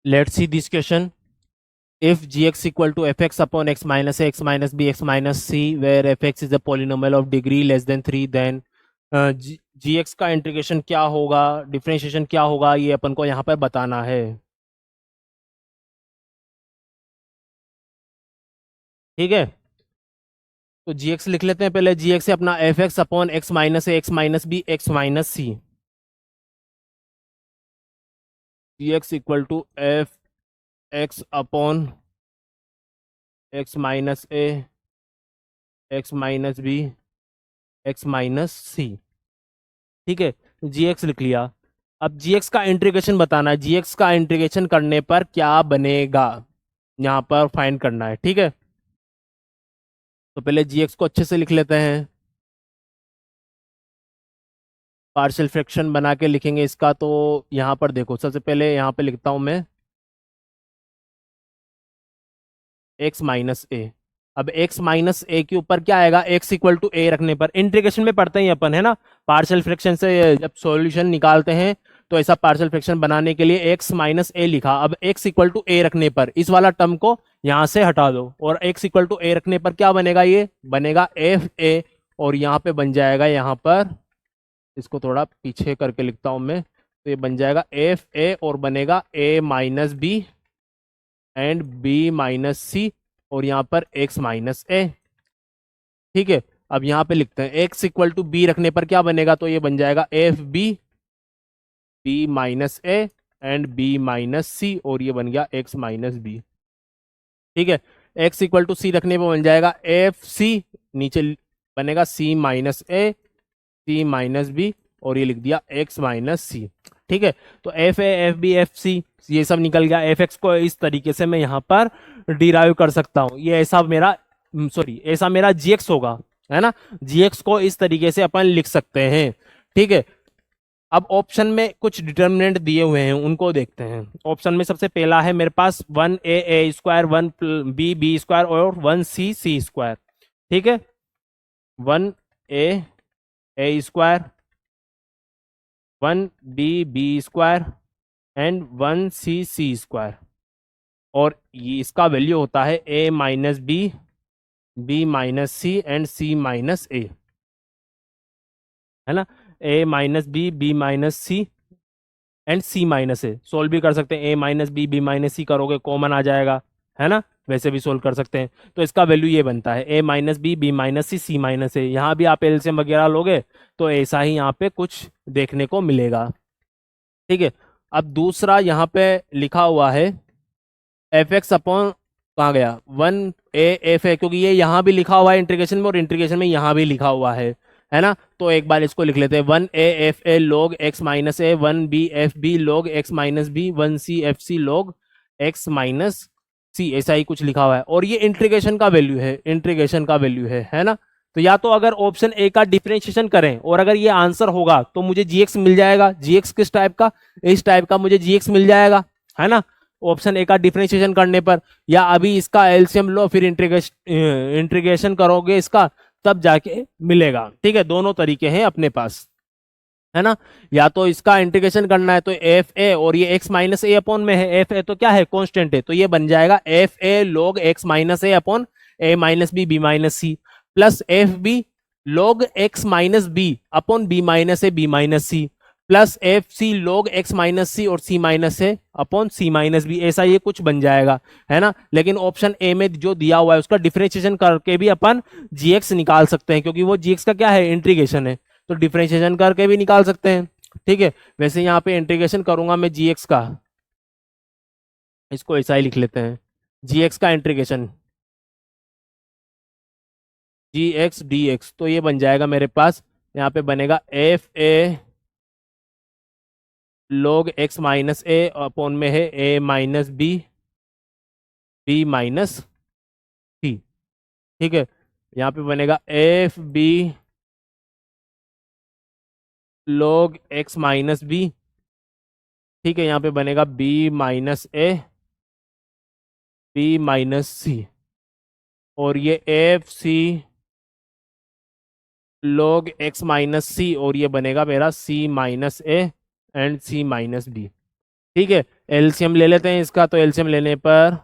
Let's see this question. If gx equal to fx upon x minus a, x minus b, x minus c, where fx is a polynomial of degree less than 3, then gx का integration क्या होगा, differentiation क्या होगा, ये अपन को यहाँ पर बताना है। ठीक है, तो gx लिख लेते हैं पहले। gx है अपना fx upon x minus A, X minus B, X minus C. gx equal to F X upon x minus A, X minus B, X minus C. ठीक है, gx लिख लिया। अब gx का इंटीग्रेशन बताना है। gx का इंटीग्रेशन करने पर क्या बनेगा, यहाँ पर फाइंड करना है। ठीक है, तो पहले gx को अच्छे से लिख लेते हैं। पार्शियल फ्रैक्शन बना के लिखेंगे इसका। तो यहाँ पर देखो, सबसे पहले यहाँ पे लिखता हूँ मैं x माइनस ए। अब x माइनस ए के ऊपर क्या आएगा, x इक्वल टू ए रखने पर। इंटीग्रेशन में पढ़ते हैं अपन, है ना, पार्शियल फ्रैक्शन से जब सॉल्यूशन निकालते हैं तो ऐसा पार्शियल फ्रैक्शन बनाने के लिए x माइनस ए लिखा। अब x इक्वल टू ए रखने पर इस वाला टर्म को यहाँ से हटा दो, और x इक्वल टू ए रखने पर क्या बनेगा, ये बनेगा एफ ए। और यहाँ पे बन जाएगा, यहाँ पर इसको थोड़ा पीछे करके लिखता हूं मैं, तो ये बन जाएगा एफ ए, और बनेगा A minus B and B minus C, और यहाँ पर एक्स माइनस ए। ठीक है, अब यहाँ पे लिखते हैं एक्स इक्वल टू बी रखने पर क्या बनेगा, तो ये बन जाएगा F B, B minus A and B minus C, और ये बन गया एक्स माइनस बी। ठीक है, एक्स इक्वल टू सी रखने पर बन जाएगा एफ सी, नीचे बनेगा सी माइनस ए, सी माइनस बी, और ये लिख दिया एक्स माइनस सी। ठीक है, तो एफ ए, एफ बी, एफ सी ये सब निकल गया। एफ एक्स को इस तरीके से मैं यहाँ पर डिराइव कर सकता हूँ। ये ऐसा मेरा ऐसा मेरा जी एक्स होगा, है ना। जी एक्स को इस तरीके से अपन लिख सकते हैं। ठीक है, अब ऑप्शन में कुछ डिटर्मिनेंट दिए हुए हैं, उनको देखते हैं। ऑप्शन में सबसे पहला है मेरे पास 1a² 1b² और 1c² ठीक है, 1a² 1b² एंड 1c² और ये इसका वैल्यू होता है a minus B, B minus C and C minus A, है ना। a minus B, B minus C and C minus A solve भी कर सकते हैं। a minus B, B minus C करोगे कॉमन आ जाएगा, है ना, वैसे भी सोल्व कर सकते हैं। तो इसका वैल्यू ये बनता है a minus B, B minus C, C minus A. यहाँ भी आप एलसीएम वगैरह लोगे तो ऐसा ही यहाँ पे कुछ देखने को मिलेगा। ठीक है, अब दूसरा यहाँ पे लिखा हुआ है एफ एक्स अपॉन, कहाँ गया, 1a f, क्योंकि ये यहाँ भी लिखा हुआ है इंटीग्रेशन में और इंटीग्रेशन में यहाँ भी लिखा हुआ है ना। तो एक बार इसको लिख लेते हैं 1a f a log x minus A, 1b f b log x minus B, 1c f c log x minus C, ऐसा ही कुछ लिखा हुआ है। और ये इंटीग्रेशन का वैल्यू है, इंटीग्रेशन का वैल्यू है ना। तो या तो अगर ऑप्शन ए का डिफरेंशिएशन करें और अगर ये आंसर होगा तो मुझे जीएक्स मिल जाएगा। जीएक्स किस टाइप का, इस टाइप का मुझे जीएक्स मिल जाएगा, है ना, ऑप्शन ए का डिफरेंशिएशन करने पर। या अभी इसका एलसीएम लो, फिर इंटीग्रेशन करोगे इसका, तब जाके मिलेगा। ठीक है, दोनों तरीके हैं अपने पास, है ना। या तो इसका इंटीग्रेशन करना है तो एफ ए, और ये एक्स माइनस ए अपॉन में है, एफ ए तो क्या है, कांस्टेंट है, तो ये बन जाएगा F A log X minus A upon A minus B, B minus C, plus F B log X minus B upon B minus A, B minus C, plus F C log X minus C और C minus A upon C minus B, ऐसा ये कुछ बन जाएगा, है ना। लेकिन option A में जो दिया हुआ है उसका डिफरेंशिएशन करके भी अपन जीएक्स निकाल सकते हैं, क्योंकि वो जीएक्स का क्या है, इंटीग्रेशन है, तो डिफरेंशिएशन करके भी निकाल सकते हैं। ठीक है, वैसे यहाँ पे इंटीग्रेशन करूंगा मैं जीएक्स का, इसको ऐसा ही लिख लेते हैं, जीएक्स का integration G X D X, तो ये बन जाएगा मेरे पास, यहाँ पे बनेगा F A log x minus A upon में है a minus B, B minus C. ठीक है, यहाँ पे बनेगा F B log x minus B. ठीक है, यहाँ पे बनेगा b minus A, B minus C, और ये F C log x minus C, और ये बनेगा मेरा c minus A and c minus B. ठीक है, एलसीएम ले लेते हैं इसका, तो एलसीएम लेने पर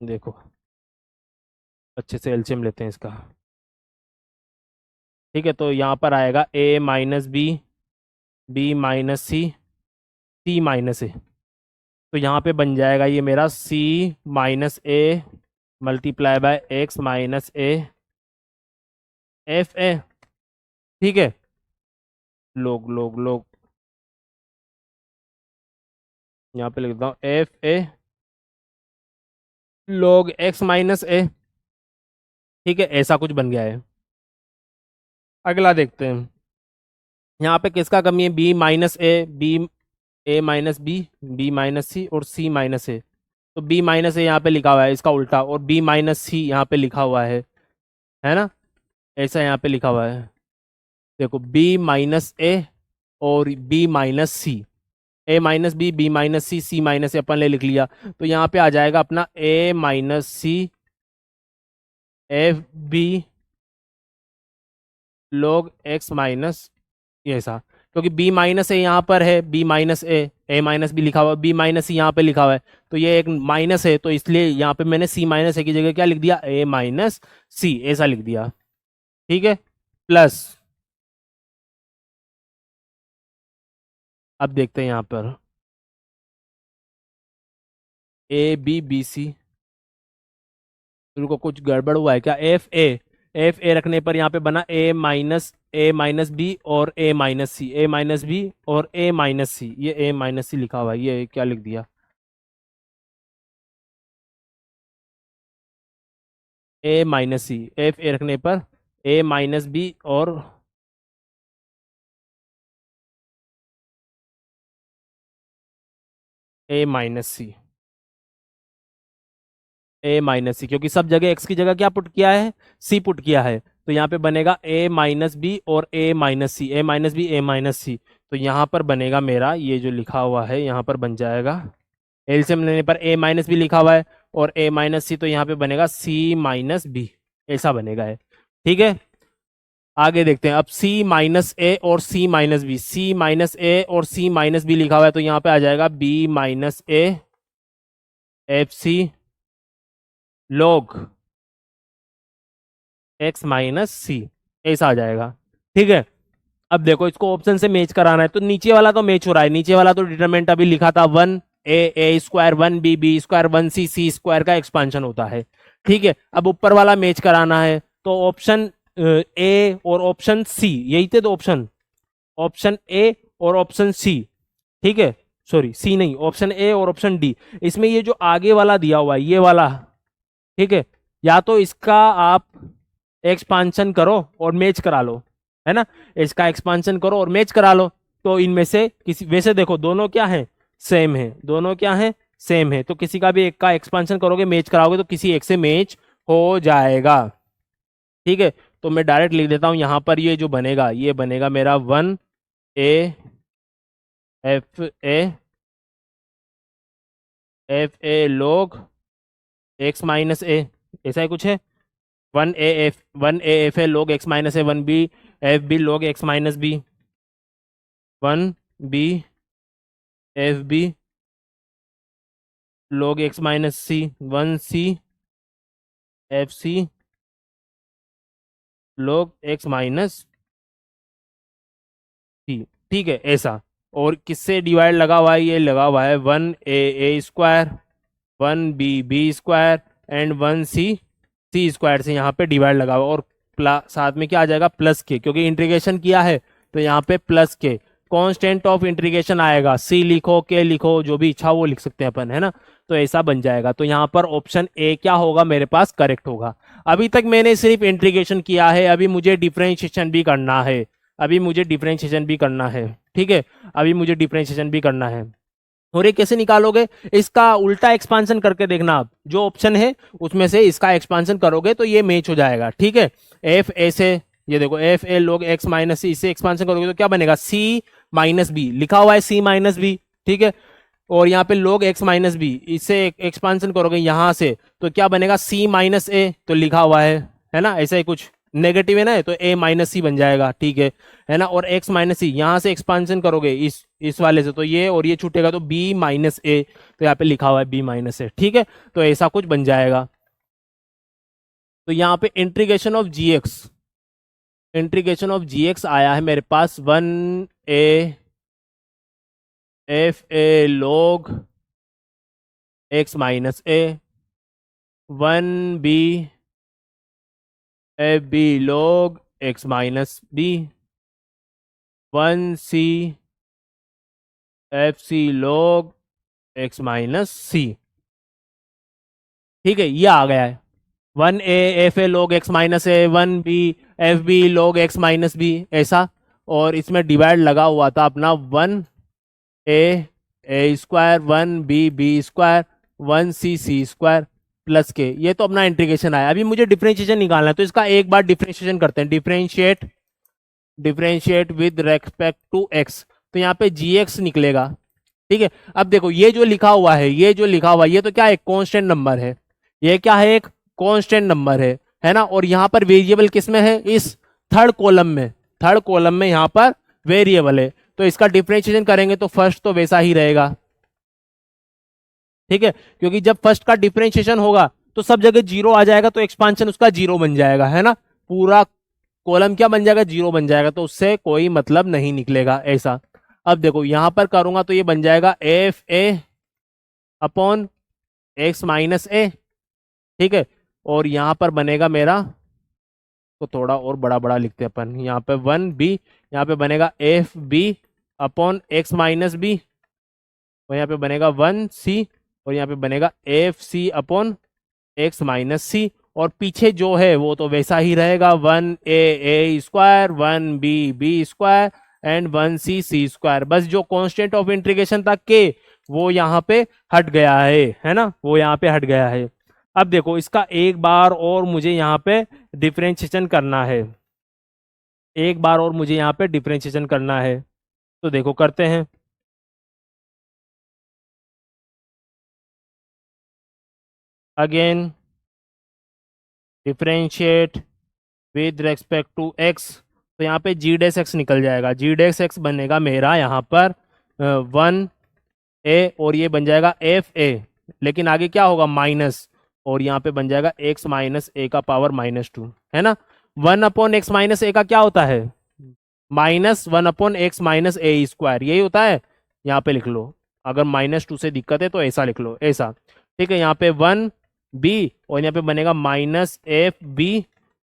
देखो अच्छे से एलसीएम लेते हैं इसका। ठीक है, तो यहाँ पर आएगा A minus B, B minus C, C minus A. तो यहाँ पे बन जाएगा ये मेरा C minus A multiply by X minus A F A. ठीक है, लोग लोग लोग यहाँ पे लिख देता हूँ एफ ए लोग एक्स माइनस ए। ठीक है, ऐसा कुछ बन गया है। अगला देखते हैं, यहाँ पे किसका कमी है, B minus A, B A minus B, B minus C और सी माइनस ए। तो बी माइनस ए यहाँ पे लिखा हुआ है इसका उल्टा, और बी माइनस सी यहाँ पे लिखा हुआ है ना, ऐसा यहाँ पे लिखा हुआ है। देखो बी माइनस ए और B minus C, A minus B, B minus C, C minus A अपन ने लिख लिया। तो यहाँ पे आ जाएगा अपना A minus C F B log X minus ये ऐसा, क्योंकि बी माइनस ए यहाँ पर है, B minus A minus B लिखा हुआ है, बी माइनस सी यहाँ पे लिखा हुआ है, तो ये एक माइनस है, तो इसलिए यहाँ पे मैंने सी माइनस ए की जगह क्या लिख दिया, ए माइनस सी ऐसा लिख दिया। ठीक है, प्लस अब देखते हैं यहाँ पर ए बी बी सी, उनको कुछ गड़बड़ हुआ है क्या, एफ ए रखने पर यहाँ पे बना ए माइनस बी और ए minus C, A minus B और ए माइनस सी, ये ए माइनस सी लिखा हुआ है, ये क्या लिख दिया, ए माइनस सी, एफ ए रखने पर ए माइनस बी और ए माइनस सी, ए माइनस सी, क्योंकि सब जगह एक्स की जगह क्या पुट किया है, सी पुट किया है, तो यहाँ पे बनेगा ए माइनस बी और ए minus C, A minus B A minus सी। तो यहाँ पर बनेगा मेरा ये जो लिखा हुआ है यहाँ पर बन जाएगा, एलसीएम लेने पर ए माइनस बी लिखा हुआ है और ए माइनस सी, तो यहाँ पे बनेगा सी माइनस बी, ऐसा बनेगा है। ठीक है, आगे देखते हैं अब सी माइनस ए और C minus B, C minus A और सी माइनस बी लिखा हुआ है, तो यहाँ पे आ जाएगा B minus A F C log X minus C, ऐसा आ जाएगा। ठीक है, अब देखो इसको ऑप्शन से मैच कराना है, तो नीचे वाला तो मैच हो रहा है, नीचे वाला तो डिटरमिनेंट अभी लिखा था 1 A square 1 B square 1 square का एक्सपांशन होता है। ठीक है, अब ऊपर वाला मैच कराना है, तो ऑप्शन ए और ऑप्शन सी, यही थे दो ऑप्शन, ऑप्शन ए और ऑप्शन सी। ठीक है, सॉरी सी नहीं, ऑप्शन ए और ऑप्शन डी, इसमें ये जो आगे वाला दिया हुआ है ये वाला, ठीक है, या तो इसका आप एक्सपांशन करो और मैच करा लो, है ना, इसका एक्सपांशन करो और मैच करा लो, तो इनमें से किसी, वैसे देखो दोनों क्या है, सेम है, दोनों क्या है, सेम है, तो किसी का भी एक का एक्सपांशन करोगे मैच कराओगे तो किसी एक से मैच हो जाएगा। ठीक है, तो मैं डायरेक्ट लिख देता हूं यहाँ पर, ये जो बनेगा ये बनेगा मेरा 1 A F A F A log X minus A, ऐसा ही कुछ है, 1 A F A log X minus A, 1 B log X minus B, 1 B F B log X minus C, 1 C F C log X minus C. ठीक है, ऐसा, और किससे divide लगा हुआ है, ये लगा हुआ है 1 A square 1 B square and 1 C square से यहाँ पे डिवाइड लगा हुआ है, और साथ में क्या आ जाएगा, प्लस के, क्योंकि इंटीग्रेशन किया है तो यहाँ पे प्लस के, कांस्टेंट ऑफ इंटीग्रेशन आएगा, सी लिखो के लिखो जो भी इच्छा वो लिख सकते हैं अपन, है ना, तो ऐसा बन जाएगा। तो यहाँ पर ऑप्शन ए क्या होगा मेरे पास, करेक्ट होगा। अभी तक मैंने सिर्फ इंटीग्रेशन किया है, अभी मुझे डिफरेंशिएशन भी करना है, अभी मुझे डिफरेंशिएशन भी करना है। ठीक है, अभी मुझे डिफरेंशिएशन भी करना है, और ये कैसे निकालोगे, इसका उल्टा एक्सपांशन करके देखना, आप जो ऑप्शन है उसमें से इसका एक्सपांशन करोगे तो ये मैच हो जाएगा। ठीक है, एफ ए से, ये देखो F A log X minus C, इससे एक्सपांशन करोगे तो क्या बनेगा, सी माइनस बी, लिखा हुआ है सी माइनस बी। ठीक है, और यहाँ पे log x माइनस बी, इससे एक्सपांशन करोगे यहाँ से तो क्या बनेगा, सी माइनस ए, तो लिखा हुआ है ना, ऐसा ही कुछ, नेगेटिव है ना, तो a माइनस सी बन जाएगा, ठीक है ना। और x माइनस सी यहाँ से एक्सपांशन करोगे इस वाले से, तो ये और ये छूटेगा तो b माइनस ए, तो यहाँ पे लिखा हुआ है b माइनस ए, ठीक है। तो ऐसा कुछ बन जाएगा। तो यहाँ पे इंटीग्रेशन ऑफ जी एक्स आया है मेरे पास 1a F A log X minus A, 1b F B log X minus B, 1c F C log X minus C, ठीक है। ये आ गया है 1a F A log X minus A, 1b F B log X minus B, ऐसा। और इसमें divide लगा हुआ था अपना 1a square, 1b B square, 1c सी स्क्वायर प्लस के। ये तो अपना इंटीग्रेशन आया। अभी मुझे डिफरेंशिएशन निकालना है, तो इसका एक बार डिफरेंशिएशन करते हैं। Differentiate with respect to x, तो यहाँ पे जी एक्स निकलेगा, ठीक है। अब देखो ये जो लिखा हुआ है, ये तो क्या है, कांस्टेंट नंबर है। ये क्या है, एक कांस्टेंट नंबर है ना। और यहाँ पर वेरिएबल किस में है, इस थर्ड कॉलम में यहाँ पर वेरिएबल है। तो इसका डिफरेंशिएशन करेंगे तो फर्स्ट तो वैसा ही रहेगा, ठीक है। क्योंकि जब फर्स्ट का डिफरेंशिएशन होगा तो सब जगह जीरो आ जाएगा, तो एक्सपांशन उसका जीरो बन जाएगा, है ना। पूरा कॉलम क्या बन जाएगा, जीरो बन जाएगा, तो उससे कोई मतलब नहीं निकलेगा, ऐसा। अब देखो यहां पर करूंगा तो ये बन जाएगा F A upon x minus A, ठीक है। और यहां पर बनेगा मेरा, तो थोड़ा और बड़ा बड़ा लिखते हैं अपन, यहाँ पे 1b, यहाँ पे बनेगा F B upon x minus B, और यहाँ पे बनेगा 1c, और यहाँ पे बनेगा F C upon x minus C. और पीछे जो है वो तो वैसा ही रहेगा, 1a square, 1b B square and 1c C square. बस जो कांस्टेंट ऑफ इंटीग्रेशन था के, वो यहाँ पे हट गया है ना, वो यहाँ पे हट गया है। अब देखो इसका एक बार और मुझे यहाँ पे डिफरेंशिएशन करना है, तो देखो करते हैं। Again differentiate with respect to x, तो यहाँ पे जी डेस एक्स निकल जाएगा, जी डेस एक्स बनेगा मेरा यहाँ पर 1a, और ये बन जाएगा एफ ए, लेकिन आगे क्या होगा माइनस, और यहाँ पे बन जाएगा एक्स माइनस ए का पावर -2, है ना। 1/x माइनस ए का क्या होता है, -1/x माइनस ए स्क्वायर, यही होता है। यहाँ पे लिख लो, अगर -2 से दिक्कत है तो ऐसा लिख लो, ऐसा, ठीक है। यहाँ पे 1b, और यहाँ पे बनेगा -f(b)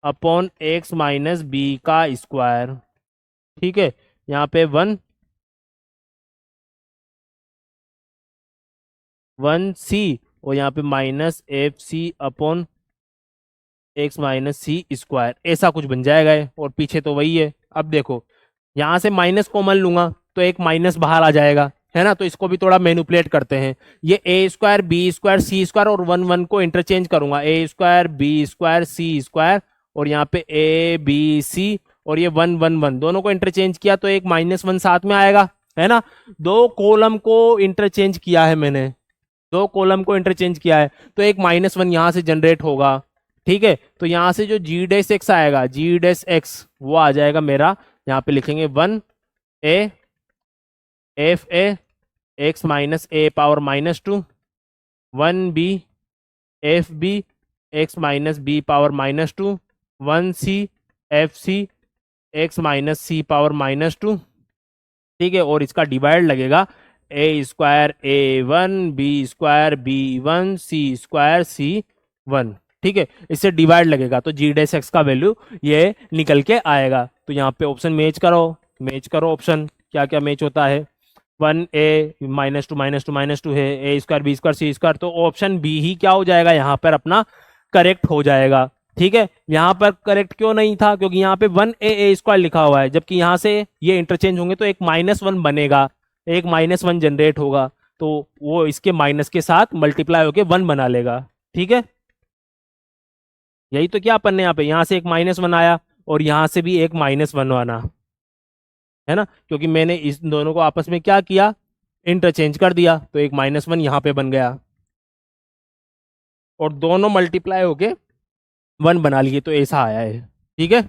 upon x minus b का स्क्वायर, ठीक है। यहाँ पे 1c, और यहाँ पे -fc upon x minus c square, ऐसा कुछ बन जाएगा ये, और पीछे तो वही है। अब देखो यहाँ से माइनस कॉमन लूंगा तो एक माइनस बाहर आ जाएगा, है ना। तो इसको भी थोड़ा मैनिपुलेट करते हैं। ये ए स्क्वायर बी स्क्वायर सी स्क्वायर और 1 को इंटरचेंज करूंगा, ए स्क्वायर बी स्क्वायर सी स्क्वायर, और यहाँ पे ए बी सी, और ये 1 दोनों को इंटरचेंज किया तो एक -1 साथ में आएगा, है ना। दो कॉलम को इंटरचेंज किया है मैंने, तो एक -1 यहाँ से जनरेट होगा, ठीक है। तो यहाँ से जो जी डैश एक्स आएगा, जी डैश एक्स वो आ जाएगा मेरा, यहाँ पे लिखेंगे 1a F A X minus A power -2, 1b F B X minus B power -2, 1c F C X minus C power -2, ठीक है। और इसका डिवाइड लगेगा A square a1 B square b1 C square c1, ठीक है। इससे divide लगेगा तो जी डैश एक्स का वैल्यू ये निकल के आएगा। तो यहाँ पे ऑप्शन मैच करो ऑप्शन, क्या क्या मैच होता है। 1a -2 है, ए स्क्वायर बी स्क्वायर सी स्क्वायर, तो ऑप्शन बी ही क्या हो जाएगा यहाँ पर अपना करेक्ट हो जाएगा, ठीक है। यहाँ पर करेक्ट क्यों नहीं था, क्योंकि यहाँ पे 1a स्क्वायर लिखा हुआ है, जबकि यहाँ से ये इंटरचेंज होंगे तो एक -1 बनेगा, एक -1 जनरेट होगा, तो वो इसके माइनस के साथ मल्टीप्लाई होके 1 बना लेगा, ठीक है। यही तो क्या अपन ने यहाँ से एक -1 आया, और यहाँ से भी एक -1 आना, है ना। क्योंकि मैंने इस दोनों को आपस में क्या किया, इंटरचेंज कर दिया, तो एक -1 यहाँ पे बन गया, और दोनों मल्टीप्लाई होके 1 बना लिए, तो ऐसा आया है। ठीक है।